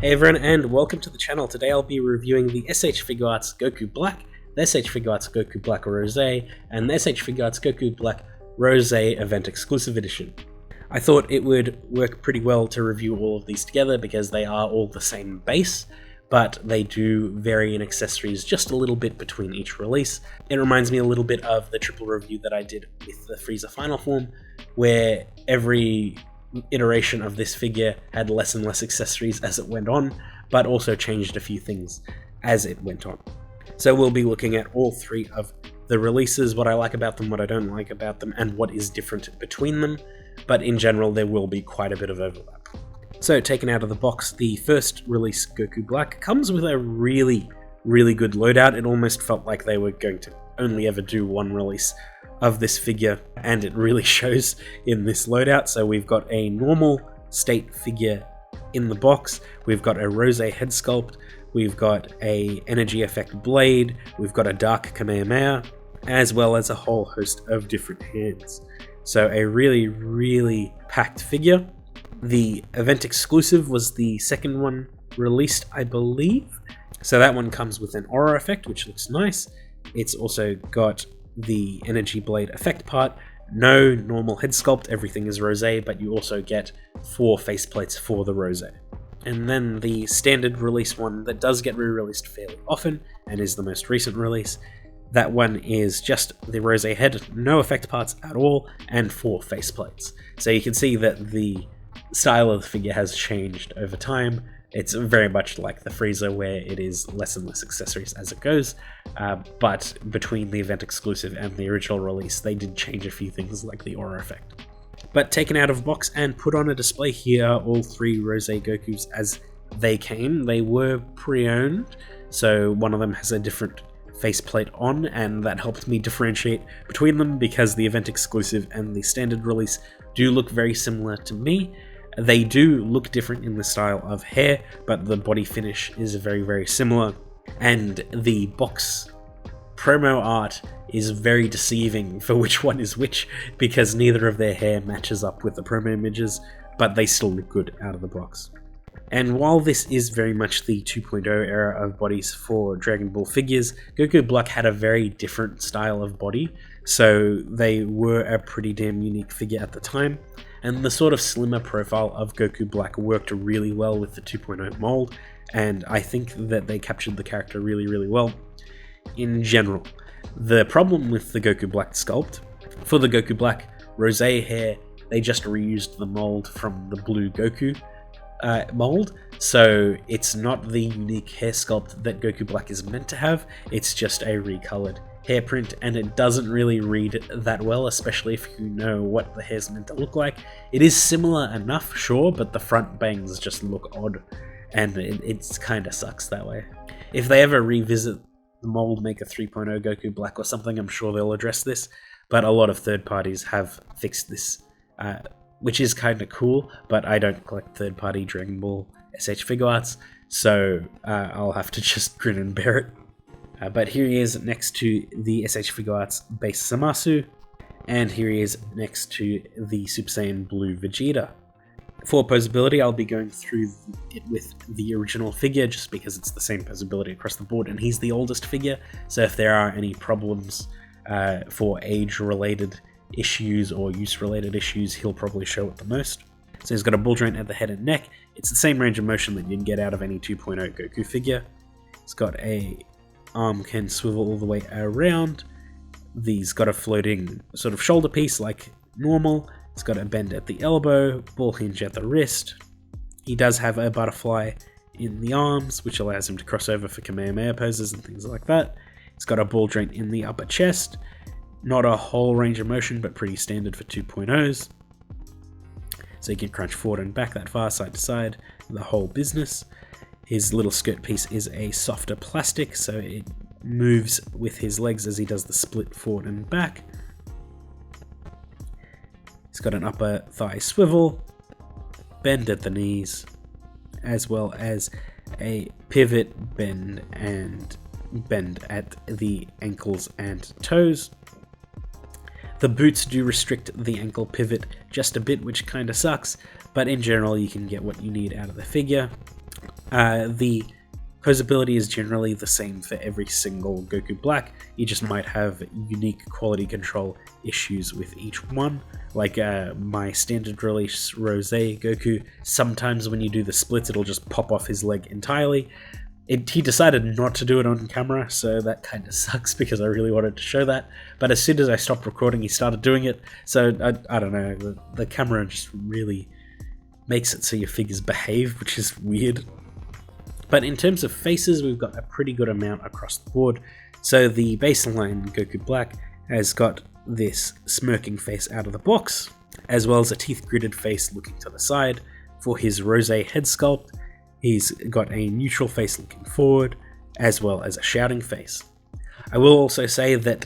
Hey everyone, and welcome to the channel. Today I'll be reviewing the S.H.Figuarts Goku Black, the S.H.Figuarts Goku Black Rosé, and the S.H.Figuarts Goku Black Rosé Event Exclusive Edition. I thought it would work pretty well to review all of these together because they are all the same base, but they do vary in accessories just a little bit between each release. It reminds me a little bit of the triple review that I did with the Frieza Final Form, where every iteration of this figure had less and less accessories as it went on, but also changed a few things as it went on. So we'll be looking at all three of the releases, what I like about them, what I don't like about them, and what is different between them, but in general there will be quite a bit of overlap. So taken out of the box, the first release, Goku Black, comes with a really good loadout. It almost felt like they were going to only ever do one release of this figure, and it really shows in this loadout. So we've got a normal state figure in the box, we've got a Rosé head sculpt, we've got a energy effect blade, we've got a dark Kamehameha, as well as a whole host of different hands. So a really packed figure. The event exclusive was the second one released, I believe. So that one comes with an aura effect, which looks nice. It's also got the energy blade effect part, no normal head sculpt, everything is Rosé, but you also get 4 faceplates for the Rosé. And then the standard release one that does get re-released fairly often, and is the most recent release, that one is just the Rosé head, no effect parts at all, and 4 faceplates. So you can see that the style of the figure has changed over time. It's very much like the Frieza, where it is less and less accessories as it goes, but between the event exclusive and the original release, they did change a few things like the aura effect. But taken out of box and put on a display, here are all 3 Rosé Gokus as they came. They were pre-owned, so one of them has a different faceplate on, and that helped me differentiate between them because the event exclusive and the standard release do look very similar to me. They do look different in the style of hair, but the body finish is very similar, and the box promo art is very deceiving for which one is which, because neither of their hair matches up with the promo images, but they still look good out of the box. And while this is very much the 2.0 era of bodies for Dragon Ball figures, Goku Black had a very different style of body, so they were a pretty damn unique figure at the time. And the sort of slimmer profile of Goku Black worked really well with the 2.0 mold, and I think that they captured the character really well in general. The problem with the Goku Black sculpt, for the Goku Black Rosé hair, they just reused the mold from the blue Goku mold, so it's not the unique hair sculpt that Goku Black is meant to have, it's just a recolored hair print, and it doesn't really read that well, especially if you know what the hair's meant to look like. It is similar enough, sure, but the front bangs just look odd, and it kind of sucks that way. If they ever revisit the mold, make a 3.0 Goku Black or something, I'm sure they'll address this, but a lot of third parties have fixed this, which is kind of cool, but I don't collect third-party Dragon Ball S.H.Figuarts, so I'll have to just grin and bear it. But here he is next to the S.H.Figuarts base Zamasu, and here he is next to the Super Saiyan Blue Vegeta. For posability, I'll be going through it with the original figure, just because it's the same posability across the board, and he's the oldest figure, so if there are any problems for age-related issues or use-related issues, he'll probably show it the most. So he's got a ball joint at the head and neck. It's the same range of motion that you'd get out of any 2.0 Goku figure. He's got a arm can swivel all the way around. He's got a floating sort of shoulder piece like normal. He's got a bend at the elbow, ball hinge at the wrist. He does have a butterfly in the arms, which allows him to cross over for Kamehameha poses and things like that. He's got a ball joint in the upper chest. Not a whole range of motion, but pretty standard for 2.0s. So he can crunch forward and back that far, side to side, the whole business. His little skirt piece is a softer plastic, so it moves with his legs as he does the split forward and back. He's got an upper thigh swivel, bend at the knees, as well as a pivot, bend, and bend at the ankles and toes. The boots do restrict the ankle pivot just a bit, which kinda sucks, but in general you can get what you need out of the figure. The posability is generally the same for every single Goku Black. You just might have unique quality control issues with each one. Like my standard release Rose Goku, sometimes when you do the splits it'll just pop off his leg entirely. He decided not to do it on camera, so that kind of sucks because I really wanted to show that. But as soon as I stopped recording, he started doing it. So I don't know, the camera just really makes it so your figures behave, which is weird. But in terms of faces, we've got a pretty good amount across the board. So the baseline Goku Black has got this smirking face out of the box, as well as a teeth-gritted face looking to the side. For his Rose head sculpt, he's got a neutral face looking forward, as well as a shouting face. I will also say that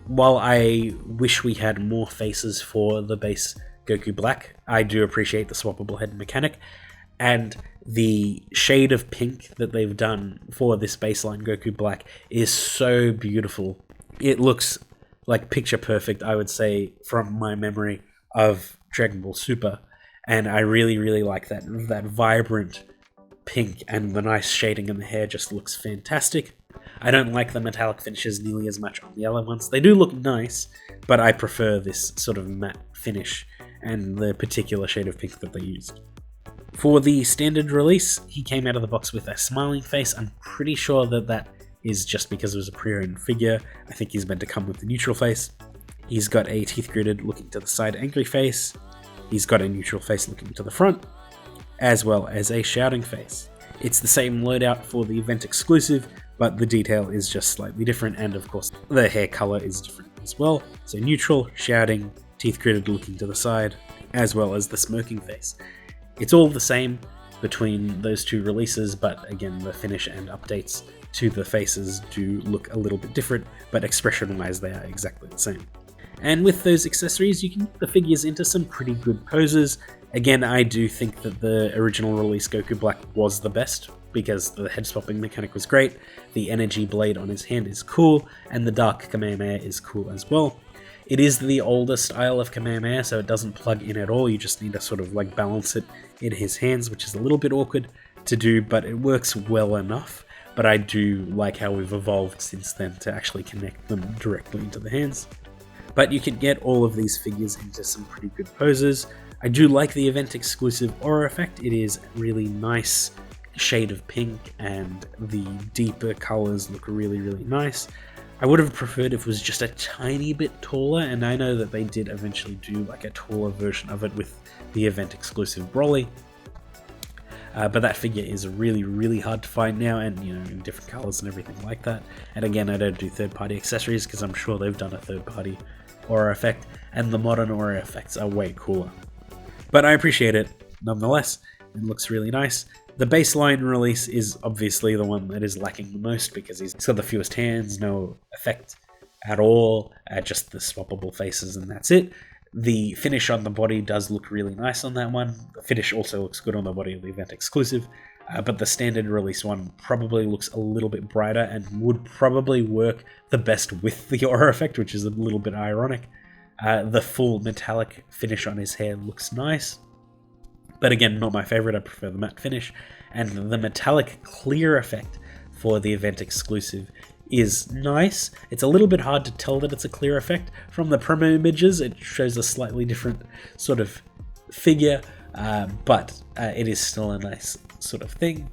while I wish we had more faces for the base Goku Black, I do appreciate the swappable head mechanic, and the shade of pink that they've done for this baseline Goku Black is so beautiful. It looks like picture perfect, I would say, from my memory of Dragon Ball Super, and I really like that vibrant pink, and the nice shading in the hair just looks fantastic. I don't like the metallic finishes nearly as much on the other ones. They do look nice, but I prefer this sort of matte finish and the particular shade of pink that they used. For the standard release, he came out of the box with a smiling face. I'm pretty sure that is just because it was a pre-owned figure. I think he's meant to come with the neutral face. He's got a teeth-gritted looking to the side angry face. He's got a neutral face looking to the front, as well as a shouting face. It's the same loadout for the event exclusive, but the detail is just slightly different, and of course the hair color is different as well. So neutral, shouting, teeth-gritted looking to the side, as well as the smirking face. It's all the same between those two releases, but again, the finish and updates to the faces do look a little bit different, but expression-wise they are exactly the same. And with those accessories, you can get the figures into some pretty good poses. Again, I do think that the original release Goku Black was the best, because the head swapping mechanic was great, the energy blade on his hand is cool, and the dark Kamehameha is cool as well. It is the older style of Kamehameha, so it doesn't plug in at all. You just need to sort of like balance it in his hands, which is a little bit awkward to do, but it works well enough. But I do like how we've evolved since then to actually connect them directly into the hands. But you can get all of these figures into some pretty good poses. I do like the event exclusive aura effect. It is really nice shade of pink, and the deeper colors look really nice. I would have preferred if it was just a tiny bit taller, and I know that they did eventually do like a taller version of it with the event exclusive Broly. But that figure is really hard to find now, and you know, in different colors and everything like that. And again, I don't do third-party accessories because I'm sure they've done a third-party aura effect, and the modern aura effects are way cooler. But I appreciate it nonetheless. It looks really nice. The baseline release is obviously the one that is lacking the most because he's got the fewest hands, no effect at all, just the swappable faces, and that's it. The finish on the body does look really nice on that one. The finish also looks good on the body of the event exclusive, but the standard release one probably looks a little bit brighter and would probably work the best with the aura effect, which is a little bit ironic. The full metallic finish on his hair looks nice, but again, not my favorite. I prefer the matte finish. And the metallic clear effect for the event exclusive is nice. It's a little bit hard to tell that it's a clear effect. From the promo images, it shows a slightly different sort of figure, but it is still a nice sort of thing.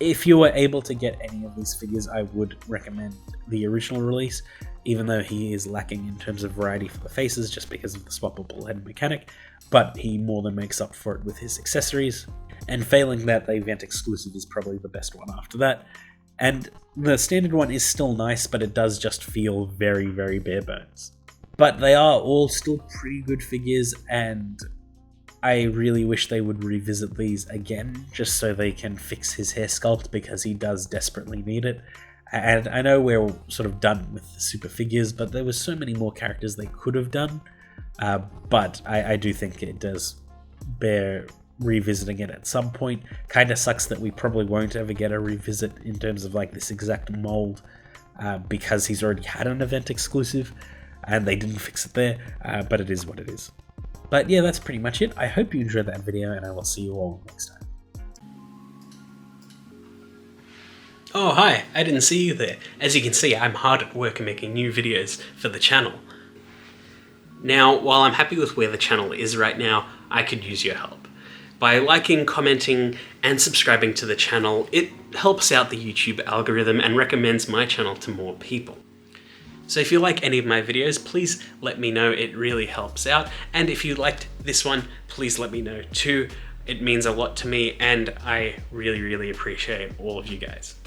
If you were able to get any of these figures, I would recommend the original release, even though he is lacking in terms of variety for the faces just because of the swappable head mechanic, but he more than makes up for it with his accessories. And failing that, the event exclusive is probably the best one after that. And the standard one is still nice, but it does just feel very bare bones. But they are all still pretty good figures, and I really wish they would revisit these again, just so they can fix his hair sculpt, because he does desperately need it. And I know we're sort of done with the super figures, but there was so many more characters they could have done. But I do think it does bear revisiting it at some point. Kind of sucks that we probably won't ever get a revisit in terms of like this exact mold, because he's already had an event exclusive and they didn't fix it there, but it is what it is. But yeah, that's pretty much it. I hope you enjoyed that video, and I will see you all next time. Oh hi, I didn't see you there. As you can see, I'm hard at work making new videos for the channel. Now, while I'm happy with where the channel is right now, I could use your help. By liking, commenting, and subscribing to the channel, it helps out the YouTube algorithm and recommends my channel to more people. So if you like any of my videos, please let me know, it really helps out. And if you liked this one, please let me know too. It means a lot to me and I really, really appreciate all of you guys.